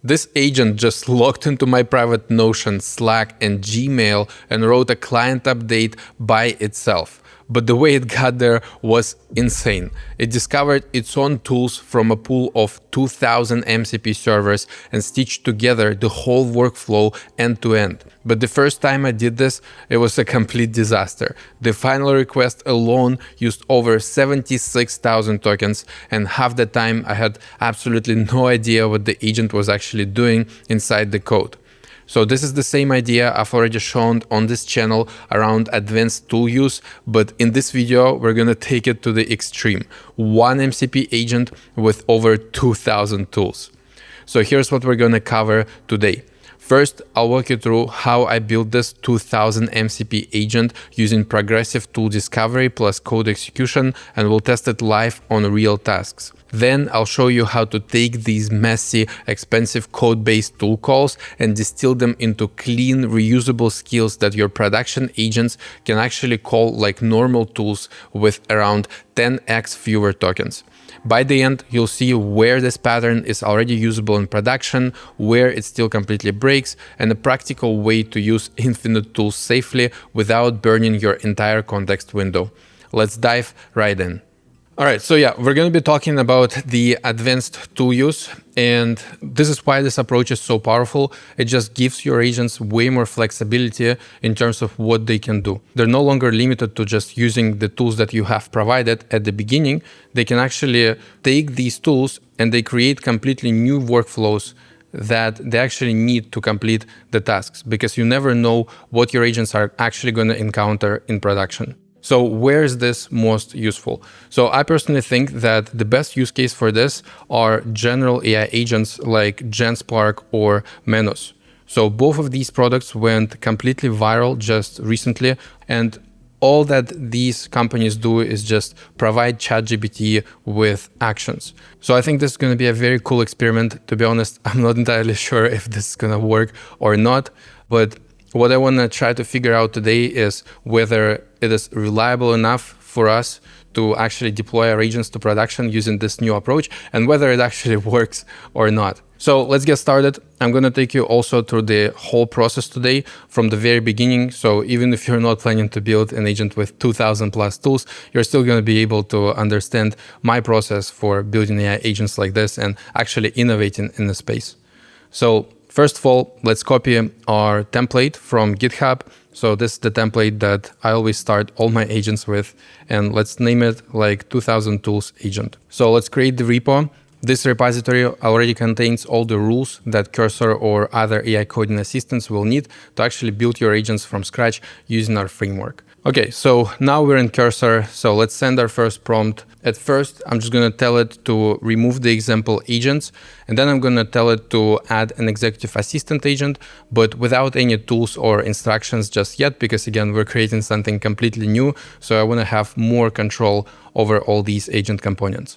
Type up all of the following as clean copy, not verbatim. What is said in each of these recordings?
This agent just logged into my private Notion, Slack, and Gmail and wrote a client update by itself. But the way it got there was insane. It discovered its own tools from a pool of 2,000 MCP servers and stitched together the whole workflow end to end. But the first time I did this, it was a complete disaster. The final request alone used over 76,000 tokens, and half the time I had absolutely no idea what the agent was actually doing inside the code. So this is the same idea I've already shown on this channel around advanced tool use, but in this video, we're gonna take it to the extreme. One MCP agent with over 2,000 tools. So here's what we're gonna cover today. First, I'll walk you through how I built this 2,000 MCP agent using progressive tool discovery plus code execution, and we'll test it live on real tasks. Then I'll show you how to take these messy, expensive code-based tool calls and distill them into clean, reusable skills that your production agents can actually call like normal tools with around 10x fewer tokens. By the end, you'll see where this pattern is already usable in production, where it still completely breaks, and a practical way to use infinite tools safely without burning your entire context window. Let's dive right in. All right, so yeah, we're going to be talking about the advanced tool use, and this is why this approach is so powerful. It just gives your agents way more flexibility in terms of what they can do. They're no longer limited to just using the tools that you have provided at the beginning. They can actually take these tools and they create completely new workflows that they actually need to complete the tasks, because you never know what your agents are actually going to encounter in production. So where is this most useful? So I personally think that the best use case for this are general AI agents like GenSpark or Menos. So both of these products went completely viral just recently, and all that these companies do is just provide ChatGPT with actions. So I think this is going to be a very cool experiment. To be honest, I'm not entirely sure if this is going to work or not, but what I want to try to figure out today is whether it is reliable enough for us to actually deploy our agents to production using this new approach, and whether it actually works or not. So let's get started. I'm going to take you also through the whole process today from the very beginning. So even if you're not planning to build an agent with 2,000 plus tools, you're still going to be able to understand my process for building AI agents like this and actually innovating in the space. So first of all, let's copy our template from GitHub. So this is the template that I always start all my agents with, and let's name it like 2000 tools agent. So let's create the repo. This repository already contains all the rules that Cursor or other AI coding assistants will need to actually build your agents from scratch using our framework. Okay, so now we're in Cursor, so let's send our first prompt. At first, I'm just going to tell it to remove the example agents, and then I'm going to tell it to add an executive assistant agent, but without any tools or instructions just yet, because again, we're creating something completely new, so I want to have more control over all these agent components.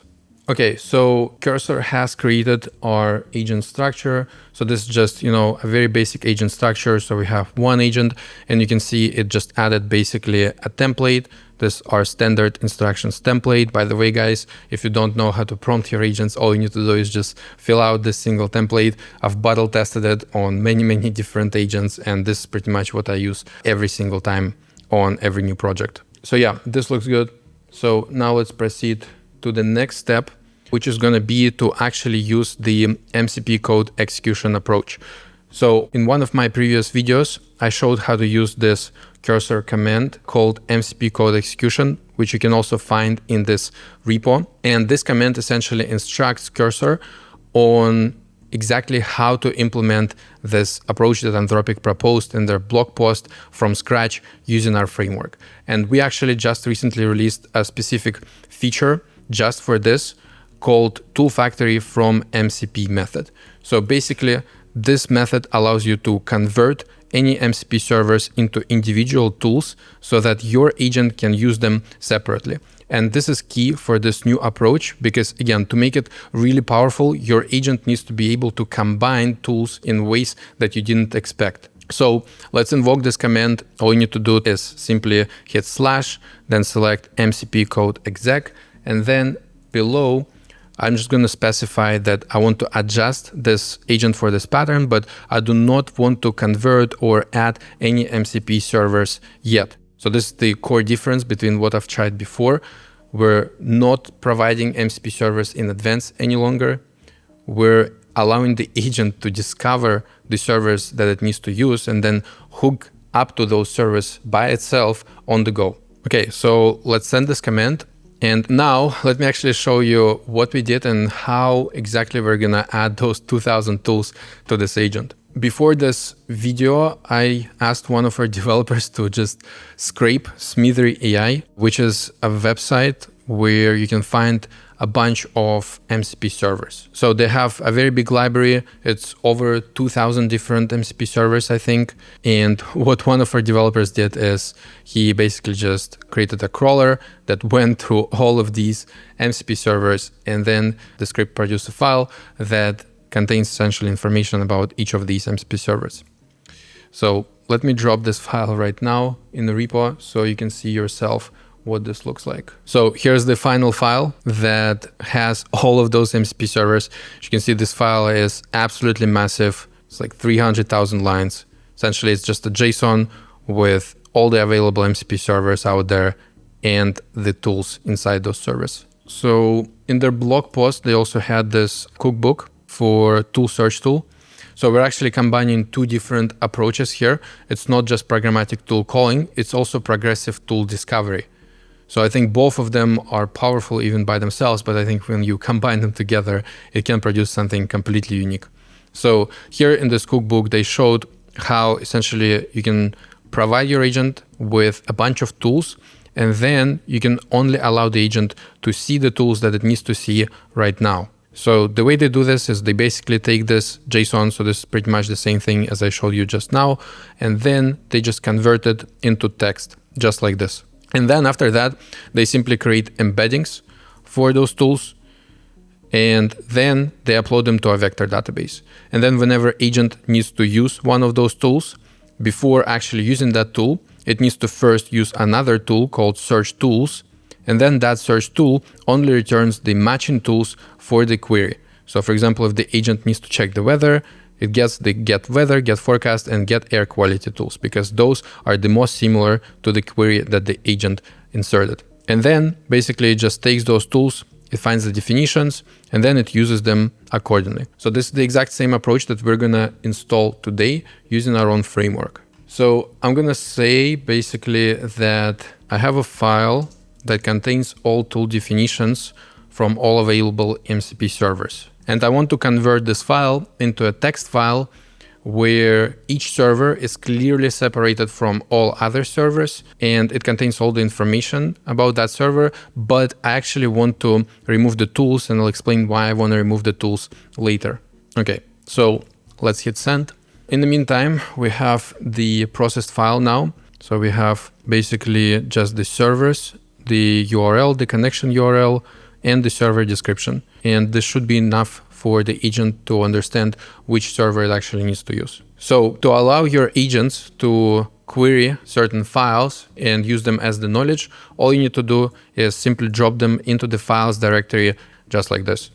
Okay, so Cursor has created our agent structure. So this is just, a very basic agent structure. So we have one agent, and you can see it just added basically a template. This is our standard instructions template. By the way, guys, if you don't know how to prompt your agents, all you need to do is just fill out this single template. I've battle tested it on many different agents, and this is pretty much what I use every single time on every new project. So yeah, this looks good. So now let's proceed to the next step, which is going to be to actually use the MCP code execution approach. So in one of my previous videos, I showed how to use this Cursor command called MCP code execution, which you can also find in this repo. And this command essentially instructs Cursor on exactly how to implement this approach that Anthropic proposed in their blog post from scratch using our framework. And we actually just recently released a specific feature just for this called Tool Factory from MCP method. So basically, this method allows you to convert any MCP servers into individual tools so that your agent can use them separately. And this is key for this new approach because, again, to make it really powerful, your agent needs to be able to combine tools in ways that you didn't expect. So let's invoke this command. All you need to do is simply hit /, then select MCP code exec, and then below, I'm just going to specify that I want to adjust this agent for this pattern, but I do not want to convert or add any MCP servers yet. So this is the core difference between what I've tried before. We're not providing MCP servers in advance any longer. We're allowing the agent to discover the servers that it needs to use and then hook up to those servers by itself on the go. Okay, so let's send this command. And now let me actually show you what we did and how exactly we're gonna add those 2000 tools to this agent. Before this video, I asked one of our developers to just scrape Smithery AI, which is a website where you can find a bunch of MCP servers. So they have a very big library. It's over 2000 different MCP servers, I think. And what one of our developers did is he basically just created a crawler that went through all of these MCP servers, and then the script produced a file that contains essential information about each of these MCP servers. So let me drop this file right now in the repo so you can see yourself what this looks like. So here's the final file that has all of those MCP servers. As you can see, this file is absolutely massive. It's like 300,000 lines. Essentially, it's just a JSON with all the available MCP servers out there and the tools inside those servers. So in their blog post, they also had this cookbook for tool search tool. So we're actually combining two different approaches here. It's not just programmatic tool calling, it's also progressive tool discovery. So I think both of them are powerful even by themselves, but I think when you combine them together, it can produce something completely unique. So here in this cookbook, they showed how essentially you can provide your agent with a bunch of tools, and then you can only allow the agent to see the tools that it needs to see right now. So the way they do this is they basically take this JSON, so this is pretty much the same thing as I showed you just now, and then they just convert it into text, just like this. And then after that, they simply create embeddings for those tools, and then they upload them to a vector database. And then whenever agent needs to use one of those tools, before actually using that tool, it needs to first use another tool called search tools, and then that search tool only returns the matching tools for the query. So for example, if the agent needs to check the weather, it gets the get weather, get forecast, and get air quality tools, because those are the most similar to the query that the agent inserted. And then basically it just takes those tools, it finds the definitions, and then it uses them accordingly. So this is the exact same approach that we're gonna install today using our own framework. So I'm gonna say basically that I have a file that contains all tool definitions from all available MCP servers. And I want to convert this file into a text file where each server is clearly separated from all other servers, and it contains all the information about that server, but I actually want to remove the tools, and I'll explain why I want to remove the tools later. Okay, so let's hit send. In the meantime, we have the processed file now. So we have basically just the servers, the URL, the connection URL, and the server description. And this should be enough for the agent to understand which server it actually needs to use. So to allow your agents to query certain files and use them as the knowledge, all you need to do is simply drop them into the files directory just like this.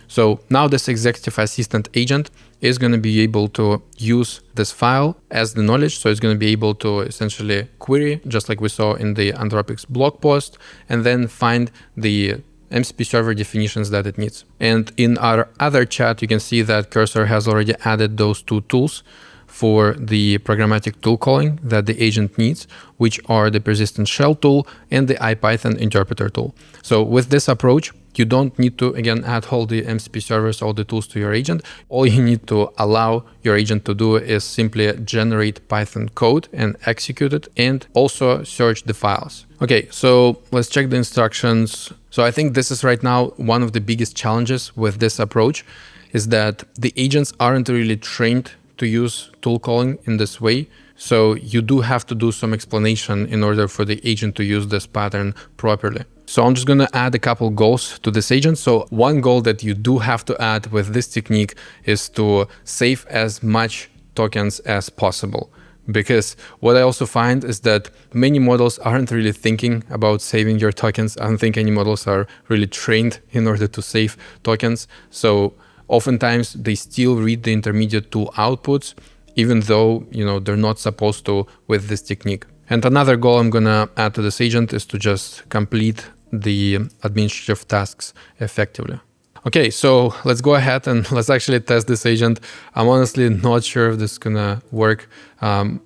So now this executive assistant agent is going to be able to use this file as the knowledge. So it's going to be able to essentially query, just like we saw in the Anthropics blog post, and then find the MCP server definitions that it needs. And in our other chat, you can see that Cursor has already added those two tools for the programmatic tool calling that the agent needs, which are the persistent shell tool and the IPython interpreter tool. So with this approach, you don't need to, again, add all the MCP servers, all the tools to your agent. All you need to allow your agent to do is simply generate Python code and execute it, and also search the files. Okay, so let's check the instructions. So I think this is right now one of the biggest challenges with this approach, is that the agents aren't really trained to use tool calling in this way. So you do have to do some explanation in order for the agent to use this pattern properly. So I'm just going to add a couple goals to this agent. So one goal that you do have to add with this technique is to save as much tokens as possible. Because what I also find is that many models aren't really thinking about saving your tokens. I don't think any models are really trained in order to save tokens. So oftentimes they still read the intermediate tool outputs, even though, they're not supposed to with this technique. And another goal I'm gonna add to this agent is to just complete the administrative tasks effectively. Okay, so let's go ahead and let's actually test this agent. I'm honestly not sure if this is gonna work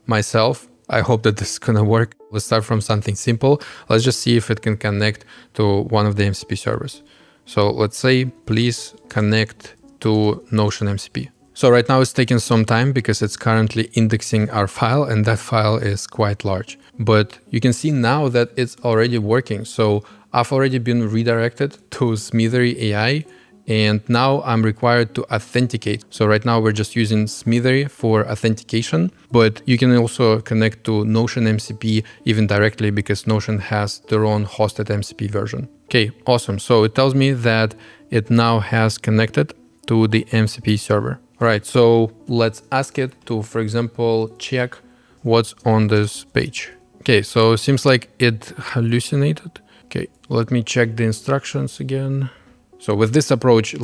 myself. I hope that this is gonna work. Let's start from something simple. Let's just see if it can connect to one of the MCP servers. So let's say, please connect to Notion MCP. So right now it's taking some time because it's currently indexing our file, and that file is quite large. But you can see now that it's already working. So I've already been redirected to Smithery AI, and now I'm required to authenticate. So right now we're just using Smithery for authentication, but you can also connect to Notion MCP even directly because Notion has their own hosted MCP version. Okay, awesome. So it tells me that it now has connected to the MCP server. All right, so let's ask it to, for example, check what's on this page. Okay, so it seems like it hallucinated. Okay, let me check the instructions again. So with this approach,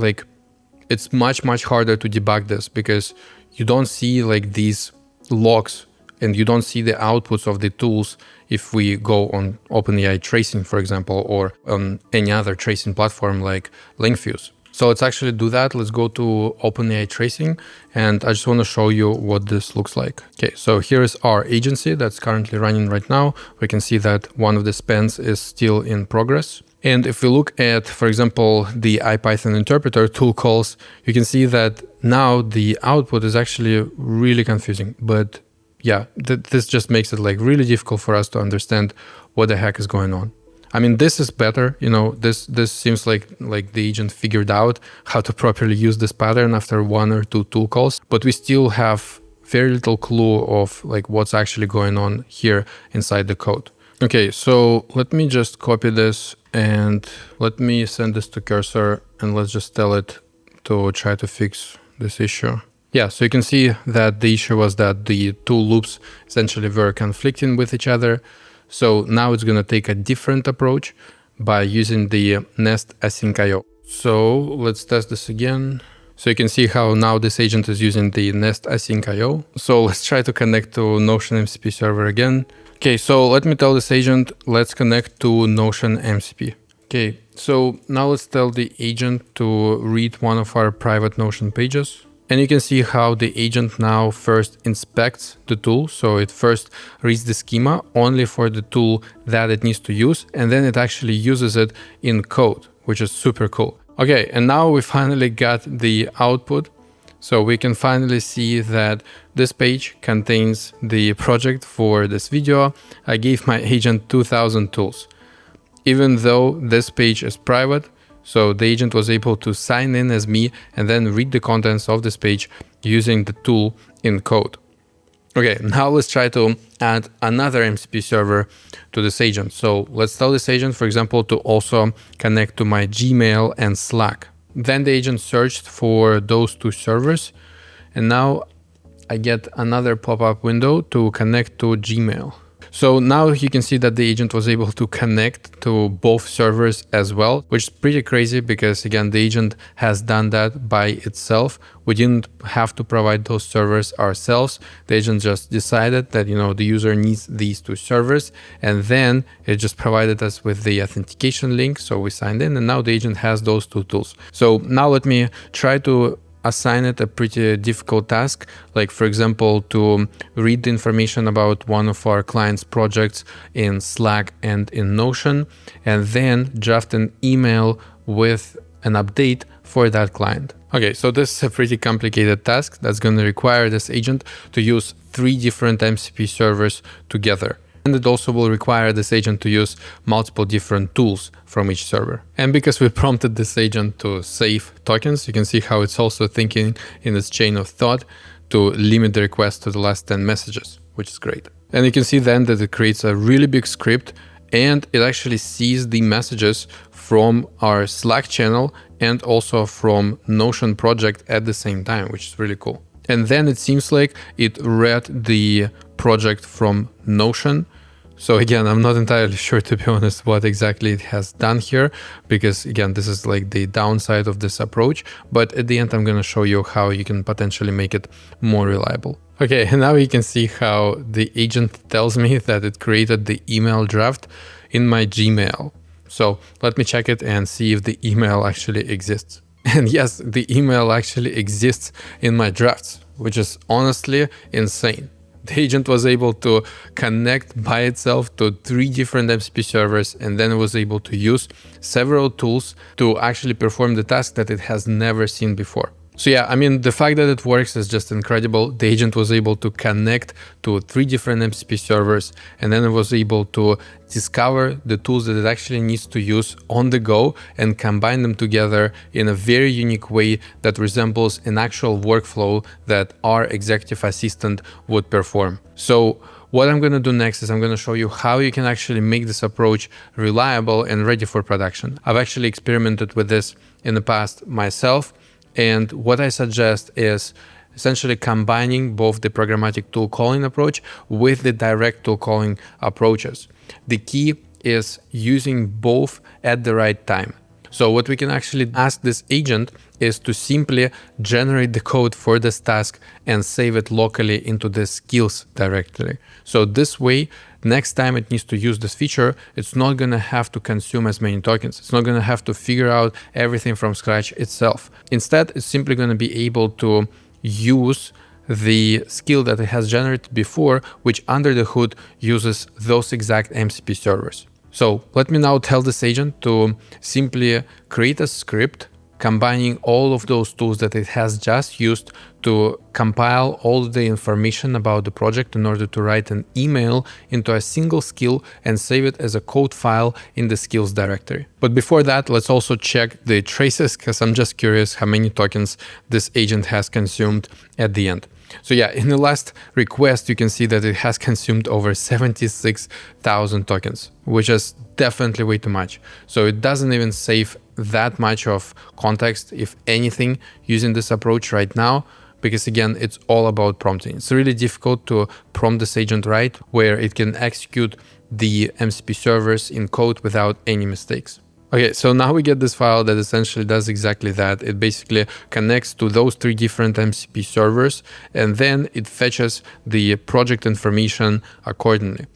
it's much harder to debug this because you don't see these logs and you don't see the outputs of the tools if we go on OpenAI tracing, for example, or on any other tracing platform like LinkFuse. So let's actually do that. Let's go to OpenAI tracing, and I just want to show you what this looks like. Okay, so here is our agency that's currently running right now. We can see that one of the spans is still in progress. And if we look at, for example, the IPython interpreter tool calls, you can see that now the output is actually really confusing. But yeah, this just makes it really difficult for us to understand what the heck is going on. I mean, this is better, this seems like the agent figured out how to properly use this pattern after one or two tool calls, but we still have very little clue of what's actually going on here inside the code. Okay, so let me just copy this and let me send this to Cursor, and let's just tell it to try to fix this issue. Yeah, so you can see that the issue was that the two loops essentially were conflicting with each other. So now it's going to take a different approach by using the nest async.io. So let's test this again. So you can see how now this agent is using the nest async.io. So let's try to connect to Notion MCP server again. Okay, so let me tell this agent, let's connect to Notion MCP. Okay, so now let's tell the agent to read one of our private Notion pages. And you can see how the agent now first inspects the tool. So it first reads the schema only for the tool that it needs to use, and then it actually uses it in code, which is super cool. Okay, and now we finally got the output. So we can finally see that this page contains the project for this video. I gave my agent 2000 tools. Even though this page is private, so the agent was able to sign in as me and then read the contents of this page using the tool in code. Okay, now let's try to add another MCP server to this agent. So let's tell this agent, for example, to also connect to my Gmail and Slack. Then the agent searched for those two servers, and now I get another pop-up window to connect to Gmail. So now you can see that the agent was able to connect to both servers as well, which is pretty crazy because, again, the agent has done that by itself. We didn't have to provide those servers ourselves. The agent just decided that, the user needs these two servers, and then it just provided us with the authentication link. So we signed in, and now the agent has those two tools. So now let me try to assign it a pretty difficult task, like for example, to read the information about one of our clients' projects in Slack and in Notion, and then draft an email with an update for that client. Okay, so this is a pretty complicated task that's going to require this agent to use 3 different MCP servers together. And it also will require this agent to use multiple different tools from each server. And because we prompted this agent to save tokens, you can see how it's also thinking in this chain of thought to limit the request to the last 10 messages, which is great. And you can see then that it creates a really big script, and it actually sees the messages from our Slack channel and also from Notion project at the same time, which is really cool. And then it seems like it read the project from Notion. So again, I'm not entirely sure, to be honest, what exactly it has done here, because again, this is like the downside of this approach. But at the end, I'm going to show you how you can potentially make it more reliable. Okay, and now you can see how the agent tells me that it created the email draft in my Gmail. So let me check it and see if the email actually exists. And yes, the email actually exists in my drafts, which is honestly insane. The agent was able to connect by itself to 3 different MCP servers, and then it was able to use several tools to actually perform the task that it has never seen before. So yeah, I mean, the fact that it works is just incredible. The agent was able to connect to 3 different MCP servers, and then it was able to discover the tools that it actually needs to use on the go and combine them together in a very unique way that resembles an actual workflow that our executive assistant would perform. So what I'm going to do next is I'm going to show you how you can actually make this approach reliable and ready for production. I've actually experimented with this in the past myself. And what I suggest is essentially combining both the programmatic tool calling approach with the direct tool calling approaches. The key is using both at the right time. So what we can actually ask this agent is to simply generate the code for this task and save it locally into the skills directory. So this way, next time it needs to use this feature, it's not going to have to consume as many tokens. It's not going to have to figure out everything from scratch itself. Instead, it's simply going to be able to use the skill that it has generated before, which under the hood uses those exact MCP servers. So let me now tell this agent to simply create a script combining all of those tools that it has just used to compile all the information about the project in order to write an email into a single skill and save it as a code file in the skills directory. But before that, let's also check the traces, because I'm just curious how many tokens this agent has consumed at the end. So yeah, in the last request, you can see that it has consumed over 76,000 tokens, which is definitely way too much. So it doesn't even save that much of context, if anything, using this approach right now, because again, it's all about prompting. It's really difficult to prompt this agent right, where it can execute the MCP servers in code without any mistakes. Okay, so now we get this file that essentially does exactly that. It basically connects to those 3 different MCP servers, and then it fetches the project information accordingly.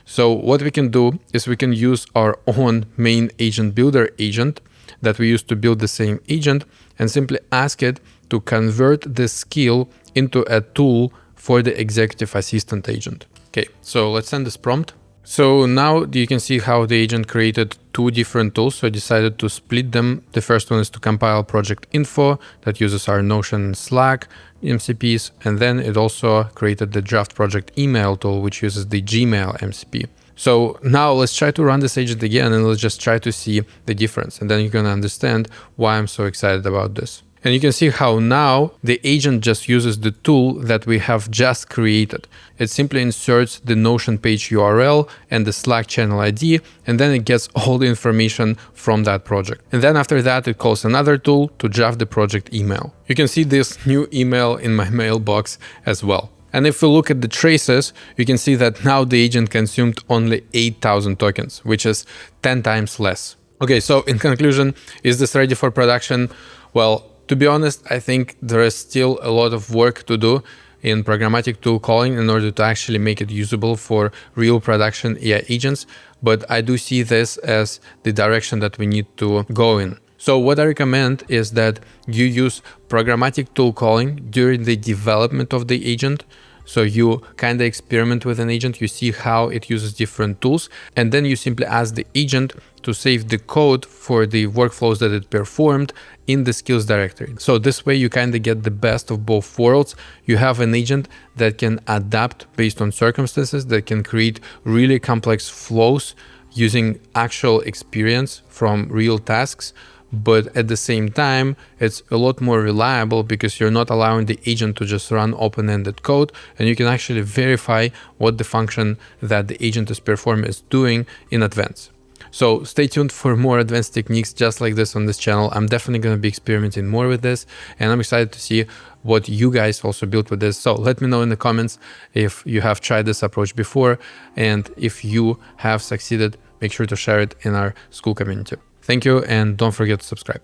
So what we can do is we can use our own main agent builder agent that we used to build the same agent and simply ask it to convert this skill into a tool for the executive assistant agent. Okay, so let's send this prompt. So now you can see how the agent created 2 different tools. So I decided to split them. The first one is to compile project info that uses our Notion and Slack MCPs. And then it also created the draft project email tool, which uses the Gmail MCP. So now let's try to run this agent again and let's just try to see the difference. And then you're going to understand why I'm so excited about this. And you can see how now the agent just uses the tool that we have just created. It simply inserts the Notion page URL and the Slack channel ID, and then it gets all the information from that project. And then after that, it calls another tool to draft the project email. You can see this new email in my mailbox as well. And if we look at the traces, you can see that now the agent consumed only 8,000 tokens, which is 10 times less. Okay, so in conclusion, is this ready for production? Well, to be honest, I think there is still a lot of work to do in programmatic tool calling in order to actually make it usable for real production AI agents. But I do see this as the direction that we need to go in. So what I recommend is that you use programmatic tool calling during the development of the agent. So you kind of experiment with an agent, you see how it uses different tools, and then you simply ask the agent to save the code for the workflows that it performed in the skills directory. So this way you kind of get the best of both worlds. You have an agent that can adapt based on circumstances, that can create really complex flows using actual experience from real tasks. But at the same time, it's a lot more reliable because you're not allowing the agent to just run open-ended code, and you can actually verify what the function that the agent is performing is doing in advance. So stay tuned for more advanced techniques just like this on this channel. I'm definitely going to be experimenting more with this, and I'm excited to see what you guys also built with this. So let me know in the comments if you have tried this approach before, and if you have succeeded, make sure to share it in our school community. Thank you, and don't forget to subscribe.